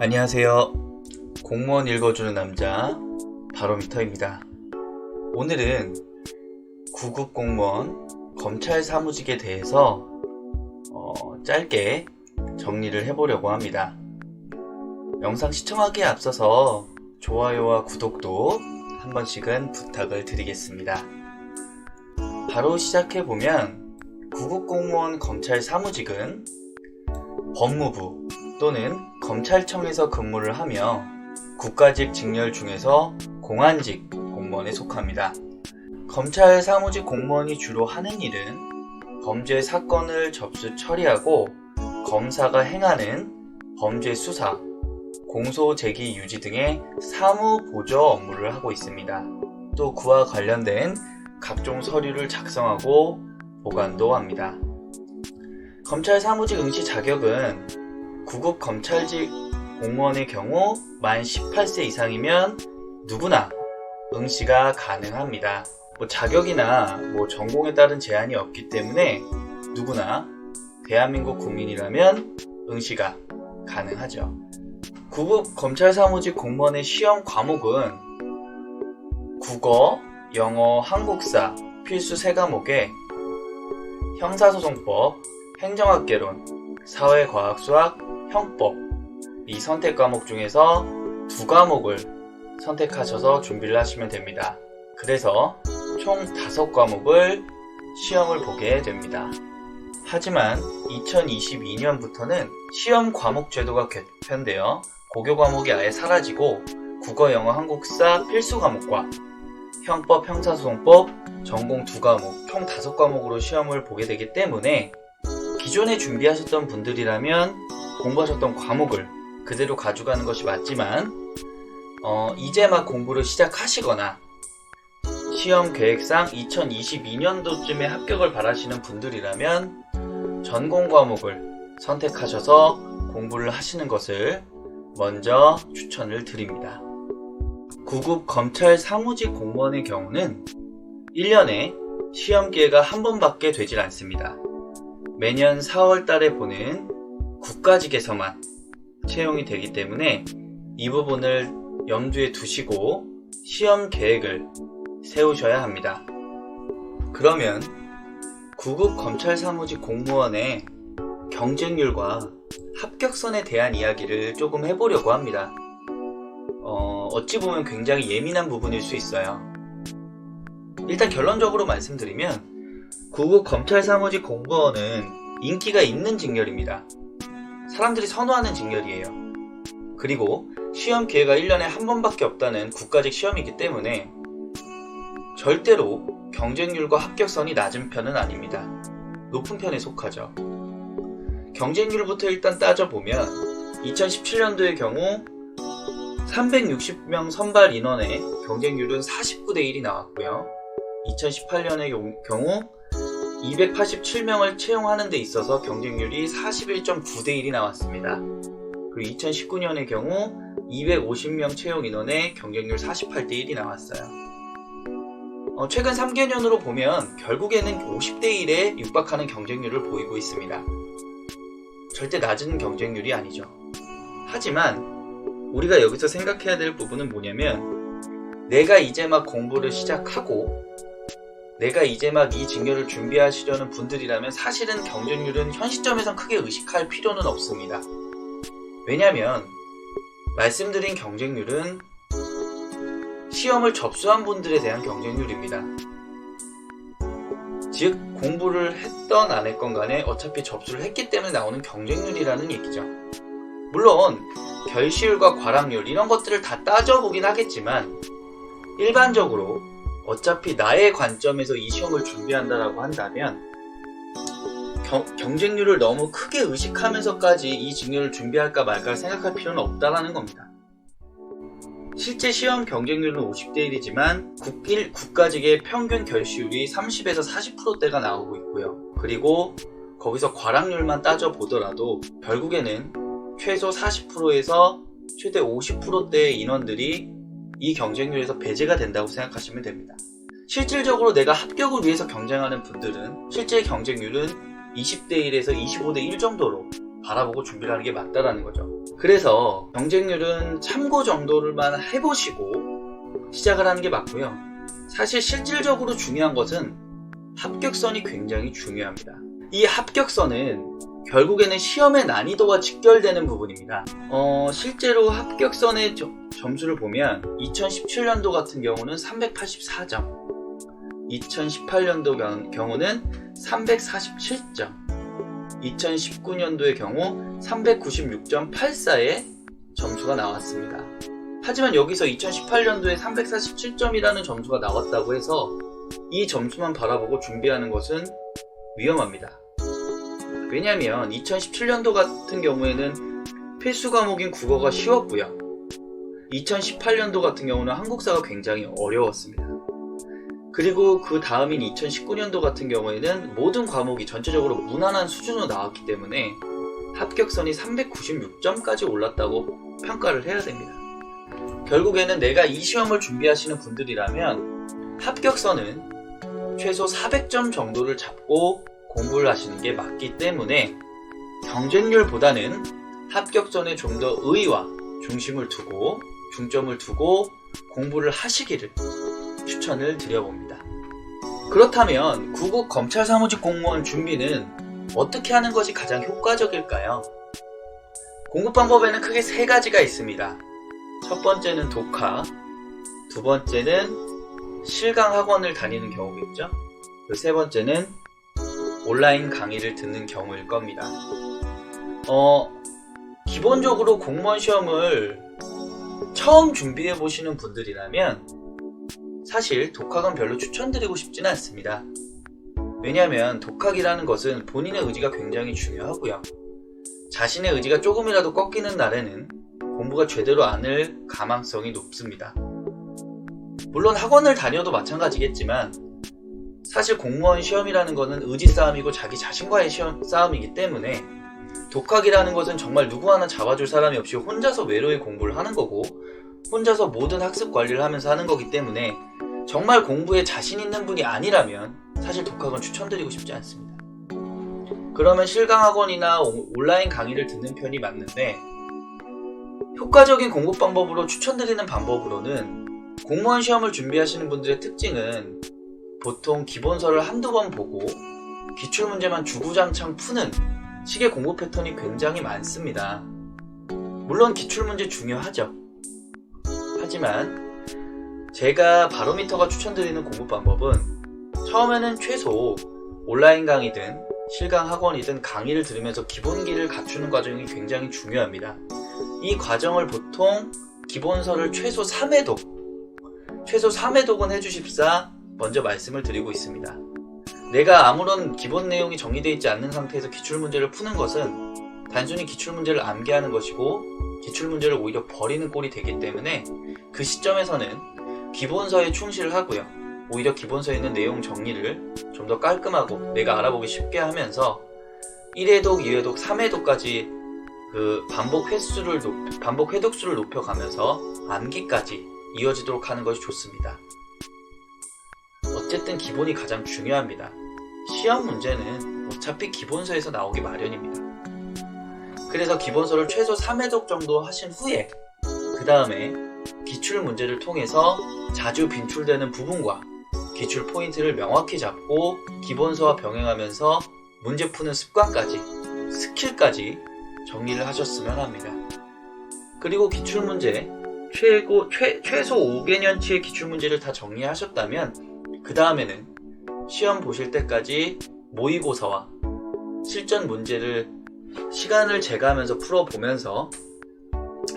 안녕하세요. 공무원 읽어주는 남자 바로미터입니다. 오늘은 9급 공무원 검찰 사무직에 대해서 짧게 정리를 해보려고 합니다. 영상 시청하기에 앞서서 좋아요와 구독도 한 번씩은 부탁을 드리겠습니다. 바로 시작해보면 9급 공무원 검찰 사무직은 법무부 또는 검찰청에서 근무를 하며 국가직 직렬 중에서 공안직 공무원에 속합니다. 검찰 사무직 공무원이 주로 하는 일은 범죄 사건을 접수 처리하고 검사가 행하는 범죄 수사, 공소 제기 유지 등의 사무 보조 업무를 하고 있습니다. 또 그와 관련된 각종 서류를 작성하고 보관도 합니다. 검찰 사무직 응시 자격은 9급 검찰직 공무원의 경우 만 18세 이상이면 누구나 응시가 가능합니다. 자격이나 전공에 따른 제한이 없기 때문에 누구나 대한민국 국민이라면 응시가 가능하죠. 9급 검찰 사무직 공무원의 시험 과목은 국어, 영어, 한국사 필수 3과목에 형사소송법, 행정학개론, 사회과학, 수학, 형법 이 선택 과목 중에서 2과목을 선택하셔서 준비를 하시면 됩니다. 그래서 총 5과목을 시험을 보게 됩니다. 하지만 2022년부터는 시험 과목 제도가 개편되어 고교 과목이 아예 사라지고 국어, 영어, 한국사 필수 과목과 형법, 형사소송법, 전공 2과목, 총 5과목으로 시험을 보게 되기 때문에 기존에 준비하셨던 분들이라면 공부하셨던 과목을 그대로 가져가는 것이 맞지만 이제 막 공부를 시작하시거나 시험 계획상 2022년도쯤에 합격을 바라시는 분들이라면 전공 과목을 선택하셔서 공부를 하시는 것을 먼저 추천을 드립니다. 9급 검찰 사무직 공무원의 경우는 1년에 시험 기회가 한 번밖에 되질 않습니다. 매년 4월 달에 보는 국가직에서만 채용이 되기 때문에 이 부분을 염두에 두시고 시험 계획을 세우셔야 합니다. 그러면 9급 검찰 사무직 공무원의 경쟁률과 합격선에 대한 이야기를 조금 해보려고 합니다. 어찌 보면 굉장히 예민한 부분일 수 있어요. 일단 결론적으로 말씀드리면 9급 검찰 사무직 공무원은 인기가 있는 직렬입니다. 사람들이 선호하는 직렬이에요. 그리고 시험 기회가 1년에 한 번밖에 없다는 국가직 시험이기 때문에 절대로 경쟁률과 합격선이 낮은 편은 아닙니다. 높은 편에 속하죠. 경쟁률부터 일단 따져보면 2017년도의 경우 360명 선발 인원의 경쟁률은 49대 1이 나왔고요. 2018년의 경우 287명을 채용하는 데 있어서 경쟁률이 41.9대 1이 나왔습니다. 그리고 2019년의 경우 250명 채용 인원의 경쟁률 48대 1이 나왔어요. 최근 3개년으로 보면 결국에는 50대 1에 육박하는 경쟁률을 보이고 있습니다. 절대 낮은 경쟁률이 아니죠. 하지만 우리가 여기서 생각해야 될 부분은 뭐냐면 내가 이제 막 공부를 시작하고 내가 이제 막 이 직렬을 준비하시려는 분들이라면 사실은 경쟁률은 현 시점에선 크게 의식할 필요는 없습니다. 왜냐면 말씀드린 경쟁률은 시험을 접수한 분들에 대한 경쟁률입니다. 즉 공부를 했던 안 했건 간에 어차피 접수를 했기 때문에 나오는 경쟁률이라는 얘기죠. 물론 결시율과 과락률 이런 것들을 다 따져보긴 하겠지만 일반적으로 어차피 나의 관점에서 이 시험을 준비한다라고 한다면 경쟁률을 너무 크게 의식하면서까지 이 직렬을 준비할까 말까 생각할 필요는 없다라는 겁니다. 실제 시험 경쟁률은 50대 1이지만 국가직의 평균 결시율이 30에서 40%대가 나오고 있고요. 그리고 거기서 과락률만 따져보더라도 결국에는 최소 40%에서 최대 50%대의 인원들이 이 경쟁률에서 배제가 된다고 생각하시면 됩니다. 실질적으로 내가 합격을 위해서 경쟁하는 분들은 실제 경쟁률은 20대 1에서 25대 1 정도로 바라보고 준비를 하는 게 맞다라는 거죠. 그래서 경쟁률은 참고 정도를만 해보시고 시작을 하는 게 맞고요. 사실 실질적으로 중요한 것은 합격선이 굉장히 중요합니다. 이 합격선은 결국에는 시험의 난이도와 직결되는 부분입니다. 실제로 합격선의 점수를 보면 2017년도 같은 경우는 384점, 2018년도 경우는 347점, 2019년도의 경우 396.84의 점수가 나왔습니다. 하지만 여기서 2018년도에 347점이라는 점수가 나왔다고 해서 이 점수만 바라보고 준비하는 것은 위험합니다. 왜냐하면 2017년도 같은 경우에는 필수 과목인 국어가 쉬웠고요. 2018년도 같은 경우는 한국사가 굉장히 어려웠습니다. 그리고 그 다음인 2019년도 같은 경우에는 모든 과목이 전체적으로 무난한 수준으로 나왔기 때문에 합격선이 396점까지 올랐다고 평가를 해야 됩니다. 결국에는 내가 이 시험을 준비하시는 분들이라면 합격선은 최소 400점 정도를 잡고 공부를 하시는 게 맞기 때문에 경쟁률보다는 합격선에 좀 더 의의와 중심을 두고 중점을 두고 공부를 하시기를 추천을 드려봅니다. 그렇다면 구급 검찰 사무직 공무원 준비는 어떻게 하는 것이 가장 효과적일까요? 공부 방법에는 크게 세 가지가 있습니다. 첫 번째는 독학, 두 번째는 실강 학원을 다니는 경우겠죠. 그리고 세 번째는 온라인 강의를 듣는 경우일 겁니다. 기본적으로 공무원 시험을 처음 준비해 보시는 분들이라면 사실 독학은 별로 추천드리고 싶지는 않습니다. 왜냐하면 독학이라는 것은 본인의 의지가 굉장히 중요하고요. 자신의 의지가 조금이라도 꺾이는 날에는 공부가 제대로 안 할 가망성이 높습니다. 물론 학원을 다녀도 마찬가지겠지만 사실 공무원 시험이라는 것은 의지 싸움이고 자기 자신과의 싸움이기 때문에 독학이라는 것은 정말 누구 하나 잡아줄 사람이 없이 혼자서 외로이 공부를 하는 거고 혼자서 모든 학습 관리를 하면서 하는 거기 때문에 정말 공부에 자신 있는 분이 아니라면 사실 독학은 추천드리고 싶지 않습니다. 그러면 실강학원이나 온라인 강의를 듣는 편이 맞는데 효과적인 공부 방법으로 추천드리는 방법으로는 공무원 시험을 준비하시는 분들의 특징은 보통 기본서를 한두 번 보고 기출문제만 주구장창 푸는 식의 공부 패턴이 굉장히 많습니다. 물론 기출문제 중요하죠. 하지만 제가 바로미터가 추천드리는 공부 방법은 처음에는 최소 온라인 강의든 실강 학원이든 강의를 들으면서 기본기를 갖추는 과정이 굉장히 중요합니다. 이 과정을 보통 기본서를 최소 3회독은 해주십사 먼저 말씀을 드리고 있습니다. 내가 아무런 기본 내용이 정리되어 있지 않는 상태에서 기출문제를 푸는 것은 단순히 기출문제를 암기하는 것이고 기출문제를 오히려 버리는 꼴이 되기 때문에 그 시점에서는 기본서에 충실을 하고요. 오히려 기본서에 있는 내용 정리를 좀 더 깔끔하고 내가 알아보기 쉽게 하면서 1회독, 2회독, 3회독까지 그 반복 회독수를 높여가면서 암기까지 이어지도록 하는 것이 좋습니다. 어쨌든 기본이 가장 중요합니다. 시험 문제는 어차피 기본서에서 나오기 마련입니다. 그래서 기본서를 최소 3회독 정도 하신 후에 그 다음에 기출 문제를 통해서 자주 빈출되는 부분과 기출 포인트를 명확히 잡고 기본서와 병행하면서 문제 푸는 습관까지, 스킬까지 정리를 하셨으면 합니다. 그리고 기출문제, 최소 5개년치의 기출문제를 다 정리하셨다면 그 다음에는 시험 보실 때까지 모의고사와 실전 문제를 시간을 재가면서 풀어보면서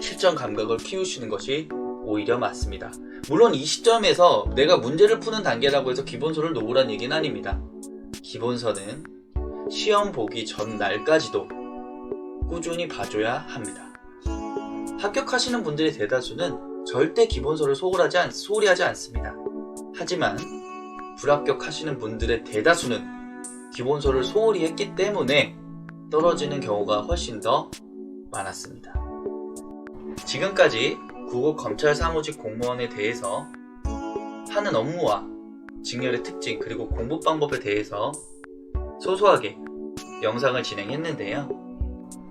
실전 감각을 키우시는 것이 오히려 맞습니다. 물론 이 시점에서 내가 문제를 푸는 단계라고 해서 기본서를 놓으란 얘기는 아닙니다. 기본서는 시험 보기 전날까지도 꾸준히 봐줘야 합니다. 합격하시는 분들의 대다수는 절대 기본서를 소홀히 하지 않습니다. 하지만 불합격하시는 분들의 대다수는 기본서를 소홀히 했기 때문에 떨어지는 경우가 훨씬 더 많았습니다. 지금까지 구급 검찰 사무직 공무원에 대해서 하는 업무와 직렬의 특징 그리고 공부 방법에 대해서 소소하게 영상을 진행했는데요.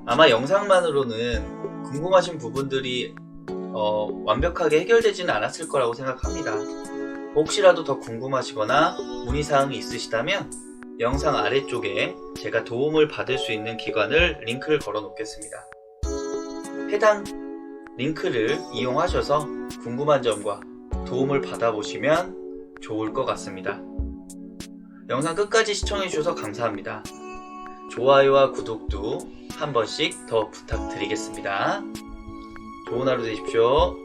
아마 영상만으로는 궁금하신 부분들이 완벽하게 해결되지는 않았을 거라고 생각합니다. 혹시라도 더 궁금하시거나 문의사항이 있으시다면 영상 아래쪽에 제가 도움을 받을 수 있는 기관을 링크를 걸어 놓겠습니다. 해당 링크를 이용하셔서 궁금한 점과 도움을 받아보시면 좋을 것 같습니다. 영상 끝까지 시청해주셔서 감사합니다. 좋아요와 구독도 한 번씩 더 부탁드리겠습니다. 좋은 하루 되십시오.